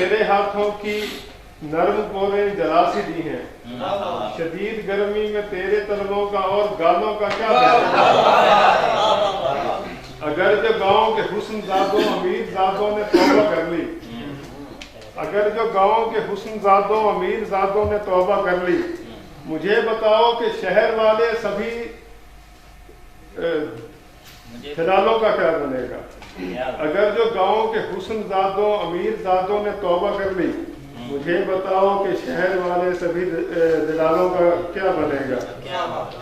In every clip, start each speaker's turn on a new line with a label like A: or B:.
A: तेरे हाथों की नर्म पोरें जला सी दी हैं, शदीद गर्मी में तेरे तलवों का और गालों का क्या बयान। अगर जो गाँव के हुस्न ज़ादों अमीर ज़ादों ने तौबा कर ली, अगर जो गाँव के हुस्न ज़ादों अमीर ज़ादों ने तौबा कर ली, मुझे बताओ कि शहर वाले सभी फिलहालों का क्या बनेगा। अगर जो गाँव के हुस्न ज़ादों अमीर ज़ादों ने तौबा कर ली, मुझे बताओ कि शहर वाले सभी दिलालों का क्या बनेगा।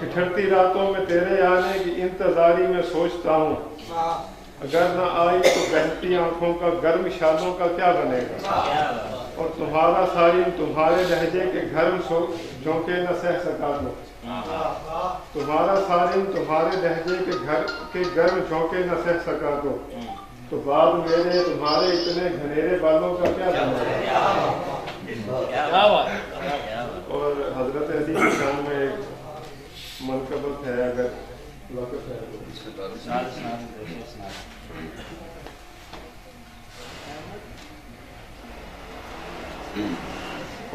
A: ठिठुरती रातों में तेरे आने की इंतजारी में सोचता हूँ, अगर न आई तो बहती आंखों का गर्म शालों का क्या बनेगा। और तुम्हारा सारिम तुम्हारे लहजे के गर्म झोंके न सह सका दो, तुम्हारा सारिम तुम्हारे लहजे के घर के गर्म झोंके न सह सका दो, तो बाद मेरे तुम्हारे इतने घनेरे बालों का क्या बनेगा। और हजरत अली की शान में एक मनकबत है, अगर वक्त है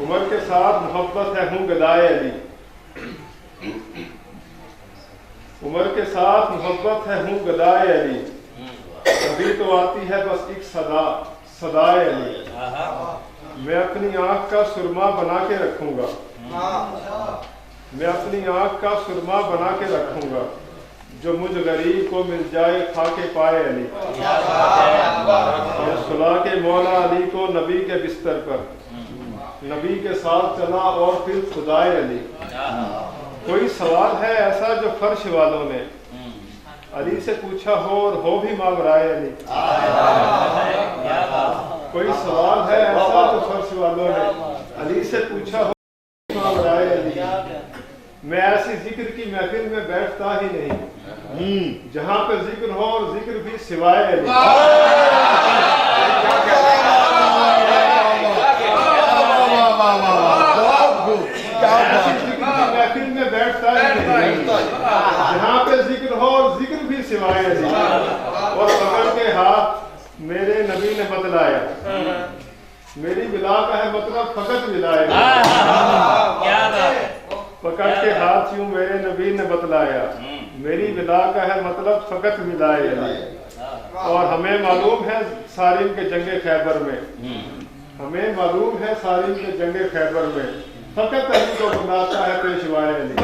A: उमर के साथ मोहब्बत है हूँ गदाए अली, उमर के साथ मोहब्बत है हूँ गदाए अली, अभी तो आती है बस एक सदाए अली। मैं अपनी आंख का सुरमा बना के रखूंगा, मैं अपनी आंख का सुरमा बना के रखूंगा, जो मुझ गरीब को मिल जाए खाके पाए अली। और सुला के मौला अली को नबी के बिस्तर पर, नबी के साथ चला और फिर खुदाए अली। कोई सवाल है ऐसा जो फर्श वालों ने अली से पूछा हो और हो भी मावराए अली। कोई सवाल है ऐसा जो फर्श वालों ने अली से पूछा हो मावराए अली। मैं ऐसी जिक्र की महफिल में बैठता ही नहीं जहाँ पे जिक्र हो और जिक्र भी सिवाय अली। महफिल में बैठता ही नहीं जहाँ पे जिक्र हो और जिक्र भी सिवाय अली। और पकड़ के हाथ मेरे नबी ने बतलाया, मेरी विला का है मतलब फकत विलाए। पकड़ के हाथ यूं मेरे नबी ने बतलाया, मेरी विला का है मतलब फकत विलाए अली। और हमें मालूम है सारिम के जंगे खैबर में, हमें मालूम है सारिम के जंगे खैबर में फकत अली को बनाता है पेशवाए अली।